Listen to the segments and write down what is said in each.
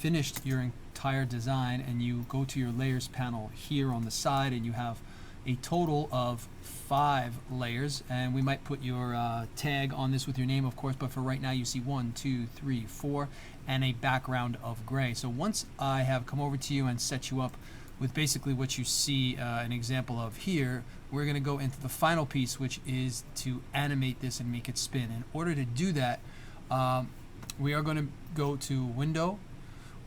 finished your entire design and you go to your layers panel here on the side, and you have a total of 5 layers, and we might put your tag on this with your name, of course, but for right now you see 1, 2, 3, 4, and a background of gray. So once I have come over to you and set you up with basically what you see an example of here, we're going to go into the final piece, which is to animate this and make it spin. In order to do that, we are going to go to Window.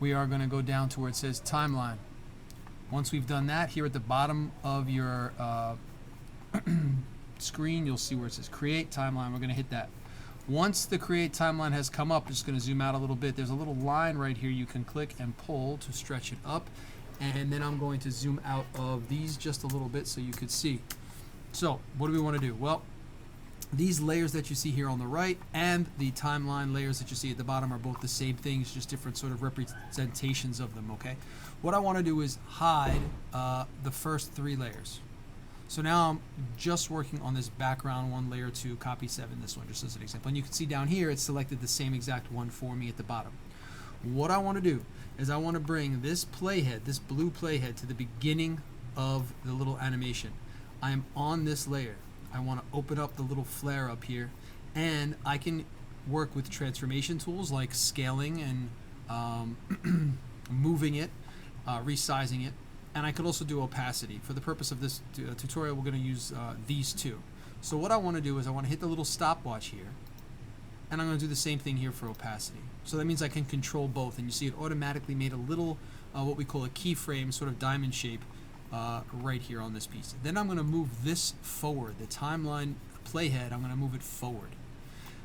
We are going to go down to where it says Timeline. Once we've done that, here at the bottom of your screen, you'll see where it says Create Timeline. We're going to hit that. Once the Create Timeline has come up, I'm just going to zoom out a little bit. There's a little line right here you can click and pull to stretch it up. And then I'm going to zoom out of these just a little bit so you could see. So what do we want to do? Well, these layers that you see here on the right and the timeline layers that you see at the bottom are both the same things, just different sort of representations of them, okay? What I want to do is hide the first 3 layers. So now I'm just working on this background one, layer 2, copy 7, this one, just as an example. And you can see down here, it's selected the same exact one for me at the bottom. What I want to do is I want to bring this playhead, this blue playhead, to the beginning of the little animation. I am on this layer. I want to open up the little flare up here, and I can work with transformation tools like scaling and moving it, resizing it, and I could also do opacity. For the purpose of this tutorial, we're going to use these two. So what I want to do is I want to hit the little stopwatch here, and I'm going to do the same thing here for opacity. So that means I can control both, and you see it automatically made a little what we call a keyframe, sort of diamond shape, right here on this piece. Then I'm going to move this forward. The timeline playhead, I'm going to move it forward.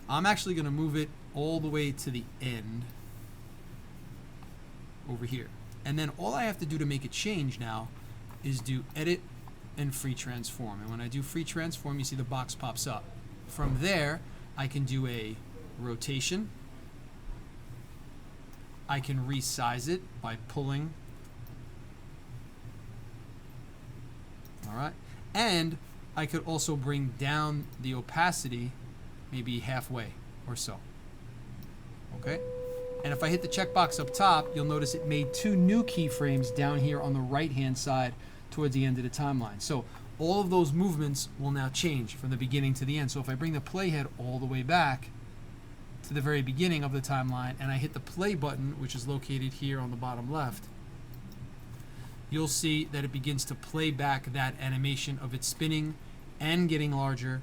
I'm actually going to move it all the way to the end over here. And then all I have to do to make it change now is do Edit and Free Transform. And when I do Free Transform, you see the box pops up. From there, I can do a rotation. I can resize it by pulling. All right, and I could also bring down the opacity maybe halfway or so. Okay, and if I hit the checkbox up top, you'll notice it made 2 new keyframes down here on the right hand side towards the end of the timeline. So all of those movements will now change from the beginning to the end. So if I bring the playhead all the way back to the very beginning of the timeline and I hit the play button, which is located here on the bottom left, you'll see that it begins to play back that animation of it spinning and getting larger,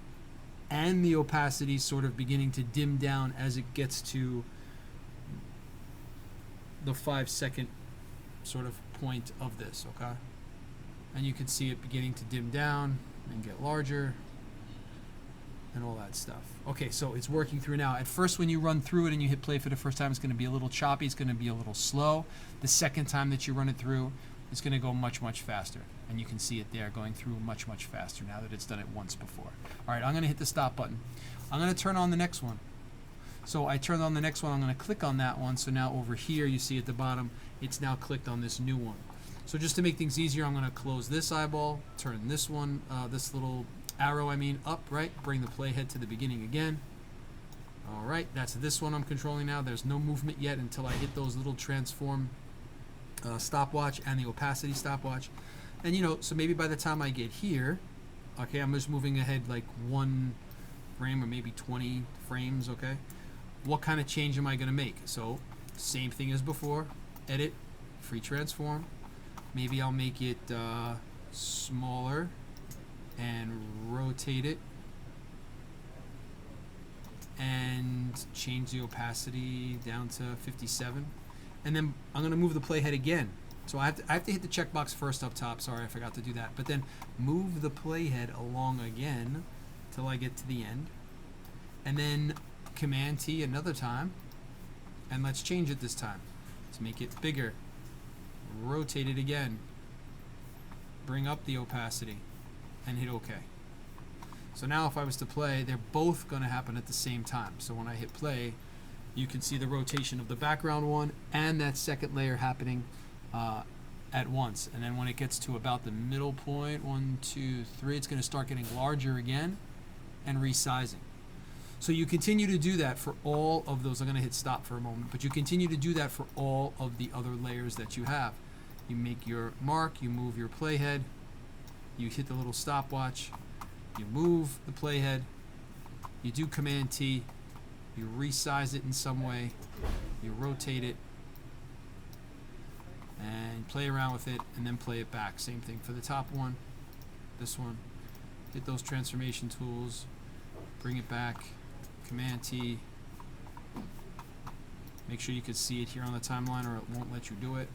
and the opacity sort of beginning to dim down as it gets to the 5-second sort of point of this, okay? And you can see it beginning to dim down and get larger and all that stuff. Okay, so it's working through now. At first, when you run through it and you hit play for the first time, it's going to be a little choppy. It's going to be a little slow. The second time that you run it through, it's going to go much, much faster. And you can see it there going through much, much faster now that it's done it once before. All right, I'm going to hit the stop button. I'm going to turn on the next one. So I turned on the next one. I'm going to click on that one. So now over here, you see at the bottom, it's now clicked on this new one. So just to make things easier, I'm going to close this eyeball, turn this one, this little arrow, up, right? Bring the playhead to the beginning again. All right, that's this one I'm controlling now. There's no movement yet until I hit those little transform stopwatch and the opacity stopwatch. And so maybe by the time I get here, okay, I'm just moving ahead like 1 frame or maybe 20 frames, okay? What kind of change am I going to make? So same thing as before, edit, free transform. Maybe I'll make it smaller and rotate it and change the opacity down to 57. And then I'm going to move the playhead again. So I have to hit the checkbox first up top. Sorry, I forgot to do that. But then move the playhead along again till I get to the end. And then Command T another time. And let's change it this time to make it bigger. Rotate it again. Bring up the opacity and hit OK. So now if I was to play, they're both going to happen at the same time. So when I hit play, you can see the rotation of the background one and that second layer happening at once. And then when it gets to about the middle point, 1, 2, 3, it's going to start getting larger again and resizing. So you continue to do that for all of those. I'm going to hit stop for a moment, but you continue to do that for all of the other layers that you have. You make your mark, you move your playhead, you hit the little stopwatch, you move the playhead, you do Command T, you resize it in some way, you rotate it, and play around with it, and then play it back. Same thing for the top one, this one. Hit those transformation tools, bring it back, Command T. Make sure you can see it here on the timeline or it won't let you do it.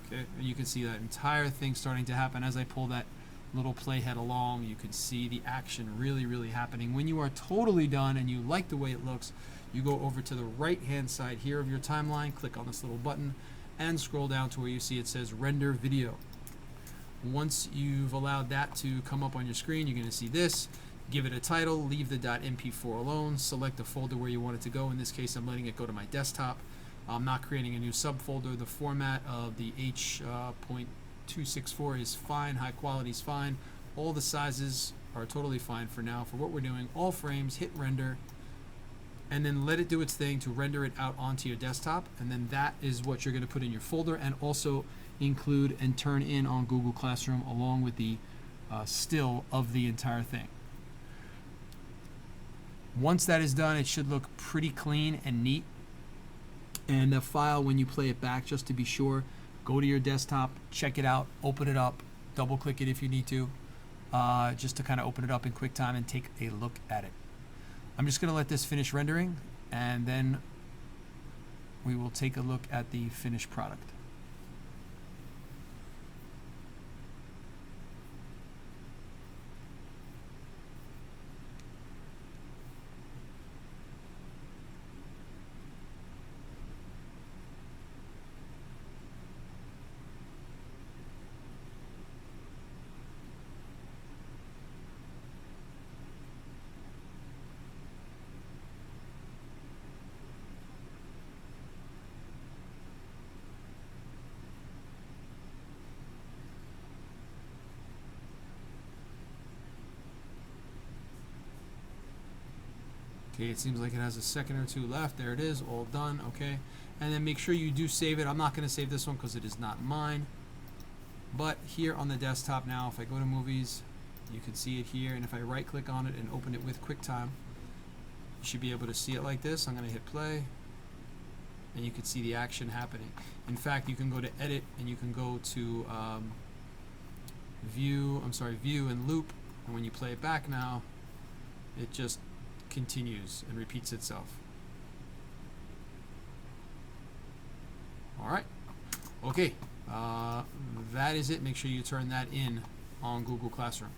Okay, and you can see that entire thing starting to happen as I pull that little playhead along. You can see the action really happening. When you are totally done and you like the way it looks, you go over to the right hand side here of your timeline, click on this little button, and scroll down to where you see it says render video. Once you've allowed that to come up on your screen, you're going to see this. Give it a title, leave the .mp4 alone, select the folder where you want it to go. In this case, I'm letting it go to my desktop. I'm not creating a new subfolder. The format of the H.264 is fine, high quality is fine. All the sizes are totally fine for now. For what we're doing, all frames, hit render, and then let it do its thing to render it out onto your desktop, and then that is what you're going to put in your folder and also include and turn in on Google Classroom along with the still of the entire thing. Once that is done, it should look pretty clean and neat. And the file, when you play it back, just to be sure, go to your desktop, check it out, open it up, double click it if you need to, just to kind of open it up in QuickTime and take a look at it. I'm just going to let this finish rendering, and then we will take a look at the finished product. Okay, it seems like it has a second or two left. There it is, all done. Okay, and then make sure you do save it. I'm not going to save this one because it is not mine. But here on the desktop now, if I go to movies, you can see it here. And if I right click on it and open it with QuickTime, you should be able to see it like this. I'm going to hit play, and you can see the action happening. In fact, you can go to edit and you can go to view and loop. And when you play it back now, it just continues and repeats itself. All right. Okay. That is it. Make sure you turn that in on Google Classroom.